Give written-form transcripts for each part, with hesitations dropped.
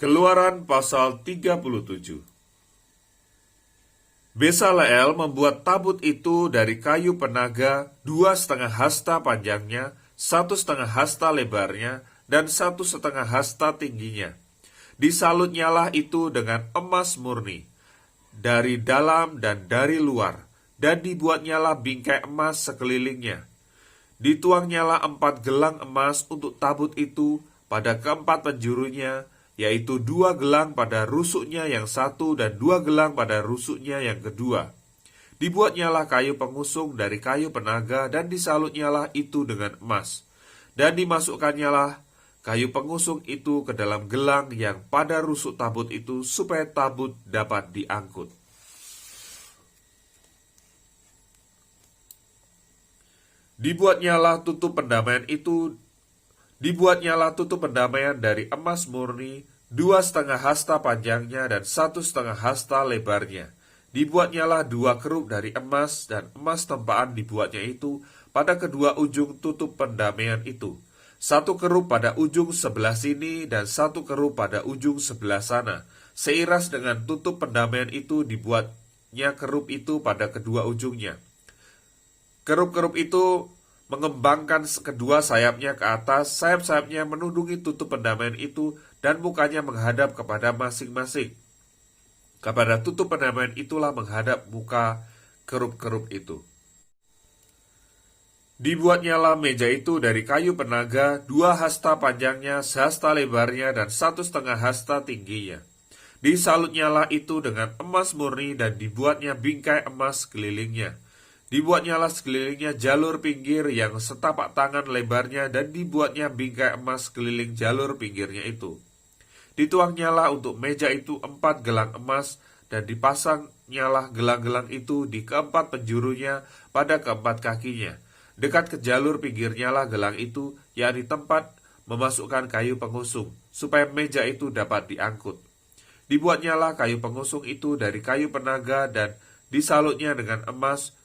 Keluaran pasal 37. Besaleel membuat tabut itu dari kayu penaga 2,5 hasta panjangnya, 1,5 hasta lebarnya, dan 1,5 hasta tingginya. Disalutnyalah itu dengan emas murni, dari dalam dan dari luar, dan dibuatnyalah bingkai emas sekelilingnya. Dituangnyalah 4 gelang emas untuk tabut itu pada keempat penjurunya, yaitu 2 gelang pada rusuknya yang satu dan 2 gelang pada rusuknya yang kedua. Dibuatnyalah kayu pengusung dari kayu penaga dan disalutnyalah itu dengan emas. Dan dimasukannyalah kayu pengusung itu ke dalam gelang yang pada rusuk tabut itu supaya tabut dapat diangkut. Dibuatnyalah tutup pendamaian dari emas murni, 2,5 hasta panjangnya dan 1,5 hasta lebarnya. Dibuatnyalah 2 kerup dari emas, dan emas tempaan dibuatnya itu pada kedua ujung tutup pendamaian itu. 1 kerup pada ujung sebelah sini dan 1 kerup pada ujung sebelah sana. Seiras dengan tutup pendamaian itu dibuatnya kerup itu pada kedua ujungnya. Kerup-kerup itu mengembangkan kedua sayapnya ke atas, sayap-sayapnya menudungi tutup pendamaian itu, dan mukanya menghadap kepada masing-masing. Kepada tutup pendamaian itulah menghadap muka kerup-kerup itu. Dibuatnyalah meja itu dari kayu penaga, 2 hasta panjangnya, 1 hasta lebarnya, dan 1,5 hasta tingginya. Disalutnyalah itu dengan emas murni, dan dibuatnya bingkai emas sekelilingnya. Dibuatnyalah sekelilingnya jalur pinggir yang setapak tangan lebarnya, dan dibuatnya bingkai emas sekeliling jalur pinggirnya itu. Dituangnyalah untuk meja itu 4 gelang emas, dan dipasangnyalah gelang-gelang itu di keempat penjurunya pada keempat kakinya. Dekat ke jalur pinggirnyalah gelang itu, yakni tempat memasukkan kayu pengusung, supaya meja itu dapat diangkut. Dibuatnyalah kayu pengusung itu dari kayu penaga, dan disalutnya dengan emas,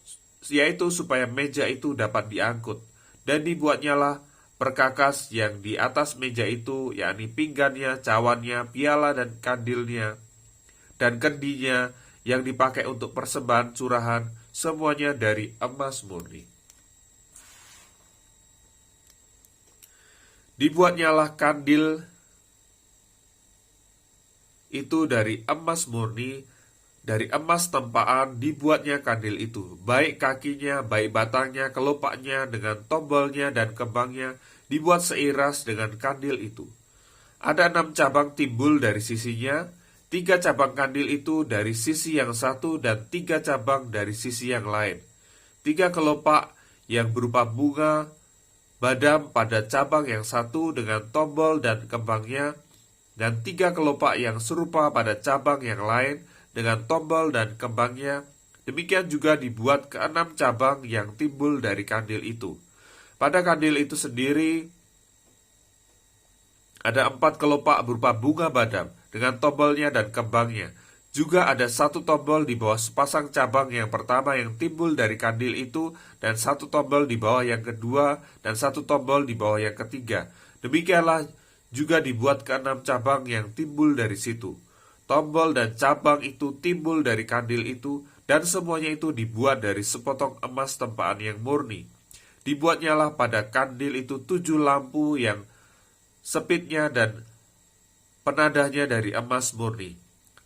yaitu supaya meja itu dapat diangkut. Dan dibuatnyalah perkakas yang di atas meja itu, yakni pinggannya, cawannya, piala dan kandilnya, dan kendinya yang dipakai untuk persembahan curahan, semuanya dari emas murni. Dibuatnyalah kandil itu dari emas murni, dari emas tempaan dibuatnya kandil itu, baik kakinya, baik batangnya, kelopaknya, dengan tombolnya dan kembangnya, dibuat seiras dengan kandil itu. Ada 6 cabang timbul dari sisinya, 3 cabang kandil itu dari sisi yang satu, dan 3 cabang dari sisi yang lain. 3 kelopak yang berupa bunga badam pada cabang yang satu dengan tombol dan kembangnya, dan 3 kelopak yang serupa pada cabang yang lain dengan tombol dan kembangnya. Demikian juga dibuat ke-6 cabang yang timbul dari kandil itu. Pada kandil itu sendiri ada 4 kelopak berupa bunga badam dengan tombolnya dan kembangnya. Juga ada 1 tombol di bawah sepasang cabang yang pertama yang timbul dari kandil itu, dan 1 tombol di bawah yang kedua, dan 1 tombol di bawah yang ketiga. Demikianlah juga dibuat ke-6 cabang yang timbul dari situ. Tombol dan cabang itu timbul dari kandil itu, dan semuanya itu dibuat dari sepotong emas tempaan yang murni. Dibuatnyalah pada kandil itu 7 lampu yang sepitnya dan penadahnya dari emas murni.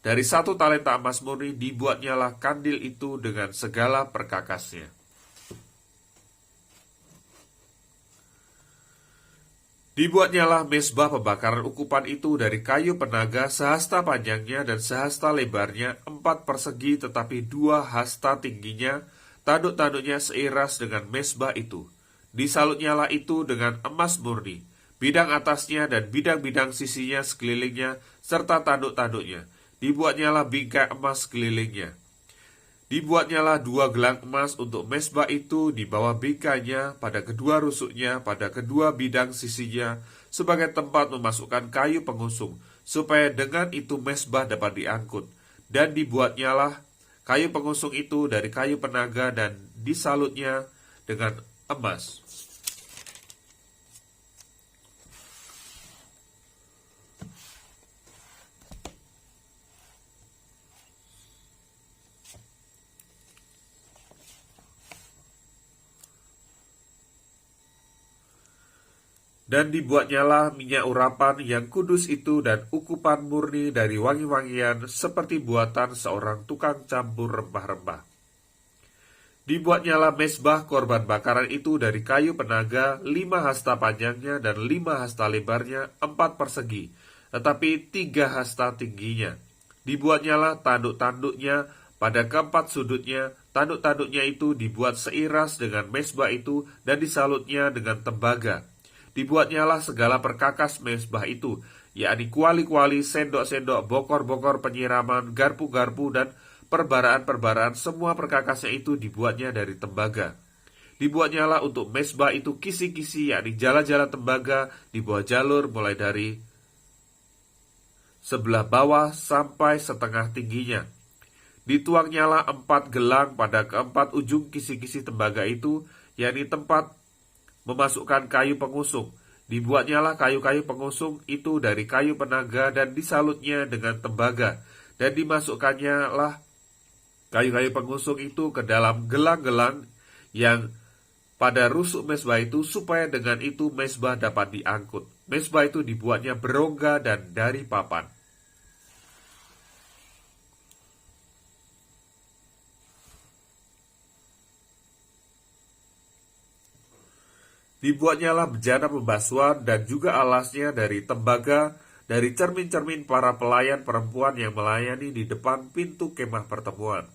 Dari 1 talenta emas murni dibuatnyalah kandil itu dengan segala perkakasnya. Dibuatnyalah mezbah pembakaran ukupan itu dari kayu penaga, 1 hasta panjangnya dan 1 hasta lebarnya, 4 persegi tetapi 2 hasta tingginya, tanduk-tanduknya seiras dengan mezbah itu. Disalutnyalah itu dengan emas murni, bidang atasnya dan bidang-bidang sisinya sekelilingnya, serta tanduk-tanduknya. Dibuatnyalah bingkai emas sekelilingnya. Dibuatnyalah 2 gelang emas untuk mezbah itu di bawah bingkainya, pada kedua rusuknya, pada kedua bidang sisinya, sebagai tempat memasukkan kayu pengusung, supaya dengan itu mezbah dapat diangkut. Dan dibuatnyalah kayu pengusung itu dari kayu penaga, dan disalutnya dengan emas. Dan dibuatnyalah minyak urapan yang kudus itu dan ukupan murni dari wangi-wangian seperti buatan seorang tukang campur rempah-rempah. Dibuatnyalah mezbah korban bakaran itu dari kayu penaga, 5 hasta panjangnya dan 5 hasta lebarnya, 4 persegi, tetapi 3 hasta tingginya. Dibuatnyalah tanduk-tanduknya pada keempat sudutnya, tanduk-tanduknya itu dibuat seiras dengan mezbah itu dan disalutnya dengan tembaga. Dibuatnyalah segala perkakas mezbah itu, yakni kuali-kuali, sendok-sendok, bokor-bokor penyiraman, garpu-garpu, dan perbaraan-perbaraan, semua perkakasnya itu dibuatnya dari tembaga. Dibuatnyalah untuk mezbah itu kisi-kisi, yakni jala-jala tembaga di bawah jalur mulai dari sebelah bawah sampai setengah tingginya. Dituangnyalah 4 gelang pada keempat ujung kisi-kisi tembaga itu, yakni tempat memasukkan kayu pengusung. Dibuatnyalah kayu-kayu pengusung itu dari kayu penaga dan disalutnya dengan tembaga, dan dimasukkannya lah kayu-kayu pengusung itu ke dalam gelang-gelang yang pada rusuk mezbah itu, supaya dengan itu mezbah dapat diangkut. Mezbah itu dibuatnya berongga dan dari papan. Dibuatnyalah bejana pembasuhan dan juga alasnya dari tembaga, dari cermin-cermin para pelayan perempuan yang melayani di depan pintu kemah pertemuan.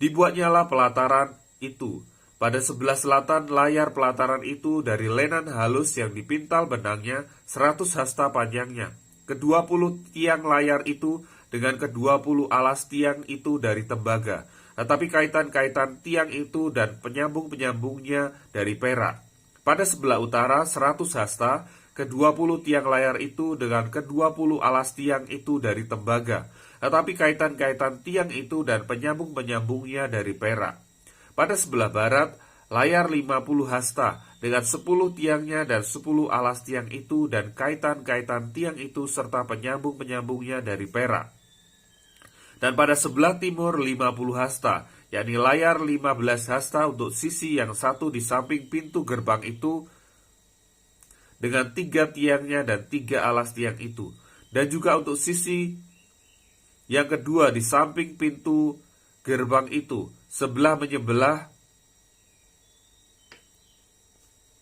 Dibuatnyalah pelataran itu. Pada sebelah selatan layar pelataran itu dari lenan halus yang dipintal benangnya, 100 hasta panjangnya. Ke-20 tiang layar itu dengan ke-20 alas tiang itu dari tembaga. Tetapi kaitan-kaitan tiang itu dan penyambung-penyambungnya dari perak. Pada sebelah utara 100 hasta, ke-20 tiang layar itu dengan ke-20 alas tiang itu dari tembaga, tetapi kaitan-kaitan tiang itu dan penyambung-penyambungnya dari perak. Pada sebelah barat, layar 50 hasta, dengan 10 tiangnya dan 10 alas tiang itu dan kaitan-kaitan tiang itu serta penyambung-penyambungnya dari perak. Dan pada sebelah timur 50 hasta, yakni layar 15 hasta untuk sisi yang satu di samping pintu gerbang itu, dengan 3 tiangnya dan 3 alas tiang itu. Dan juga untuk sisi yang kedua di samping pintu gerbang itu, sebelah menyebelah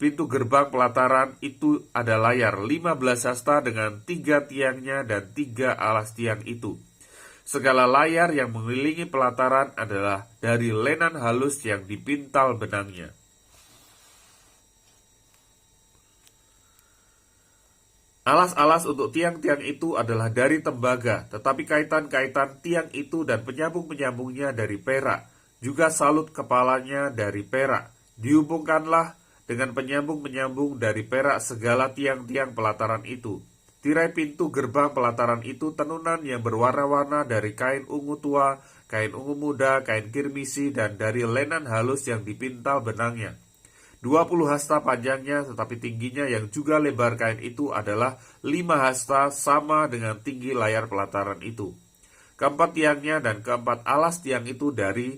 pintu gerbang pelataran itu ada layar 15 hasta dengan 3 tiangnya dan 3 alas tiang itu. Segala layar yang mengelilingi pelataran adalah dari lenan halus yang dipintal benangnya. Alas-alas untuk tiang-tiang itu adalah dari tembaga, tetapi kaitan-kaitan tiang itu dan penyambung-penyambungnya dari perak, juga salut kepalanya dari perak. Dihubungkanlah dengan penyambung-penyambung dari perak segala tiang-tiang pelataran itu. Tirai pintu gerbang pelataran itu tenunan yang berwarna-warna dari kain ungu tua, kain ungu muda, kain kirmisi, dan dari lenan halus yang dipintal benangnya. 20 hasta panjangnya, tetapi tingginya yang juga lebar kain itu adalah 5 hasta, sama dengan tinggi layar pelataran itu. Keempat tiangnya dan keempat alas tiang itu dari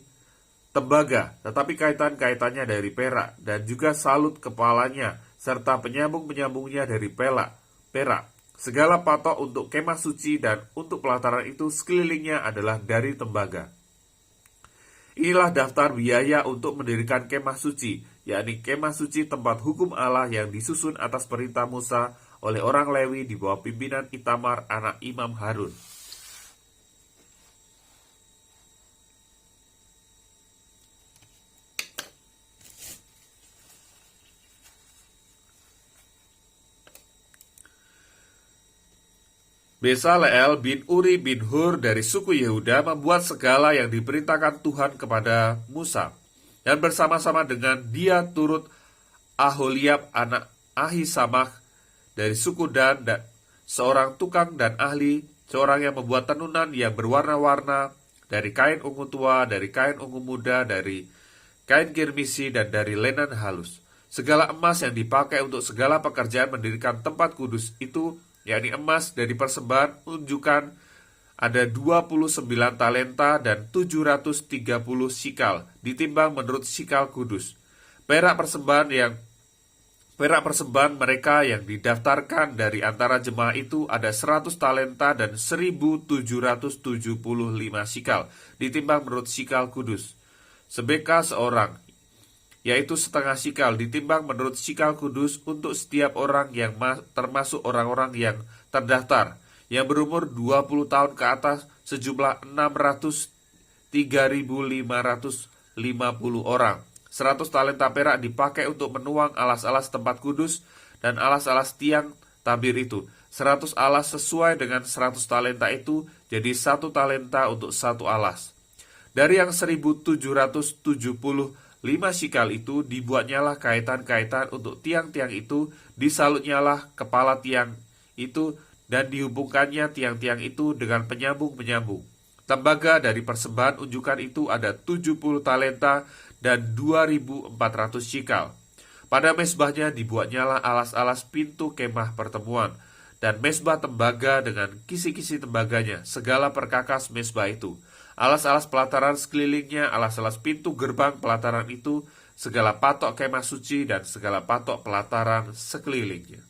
tembaga, tetapi kaitan-kaitannya dari perak, dan juga salut kepalanya, serta penyambung-penyambungnya dari perak. Segala patok untuk kemah suci dan untuk pelataran itu sekelilingnya adalah dari tembaga. Inilah daftar biaya untuk mendirikan kemah suci, yakni kemah suci tempat hukum Allah yang disusun atas perintah Musa oleh orang Lewi di bawah pimpinan Itamar anak Imam Harun. Bezaleel bin Uri bin Hur dari suku Yehuda membuat segala yang diperintahkan Tuhan kepada Musa. Dan bersama-sama dengan dia turut Aholiab anak Ahisamach dari suku Dan seorang tukang dan ahli, seorang yang membuat tenunan yang berwarna-warna dari kain ungu tua, dari kain ungu muda, dari kain kirmisi, dan dari lenan halus. Segala emas yang dipakai untuk segala pekerjaan mendirikan tempat kudus itu, yakni emas dari persembahan unjukan, ada 29 talenta dan 730 sikal, ditimbang menurut sikal kudus. Perak persembahan yang Perak persembahan mereka yang didaftarkan dari antara jemaah itu ada 100 talenta dan 1.775 sikal, ditimbang menurut sikal kudus. Sebeka seorang, yaitu setengah sikal, ditimbang menurut sikal kudus untuk setiap orang yang termasuk orang-orang yang terdaftar, yang berumur 20 tahun ke atas sejumlah 603.550 orang. 100 talenta perak dipakai untuk menuang alas-alas tempat kudus dan alas-alas tiang tabir itu. 100 alas sesuai dengan 100 talenta itu jadi 1 talenta untuk 1 alas. Dari yang 1.775 sikal itu dibuatnyalah kaitan-kaitan untuk tiang-tiang itu, disalutnyalah kepala tiang itu dan dihubungkannya tiang-tiang itu dengan penyambung-penyambung. Tembaga dari persembahan unjukan itu ada 70 talenta dan 2.400 sikal. Pada mesbahnya dibuatnyalah alas-alas pintu kemah pertemuan, dan mesbah tembaga dengan kisi-kisi tembaganya, segala perkakas mesbah itu. Alas-alas pelataran sekelilingnya, alas-alas pintu gerbang pelataran itu, segala patok kemah suci dan segala patok pelataran sekelilingnya.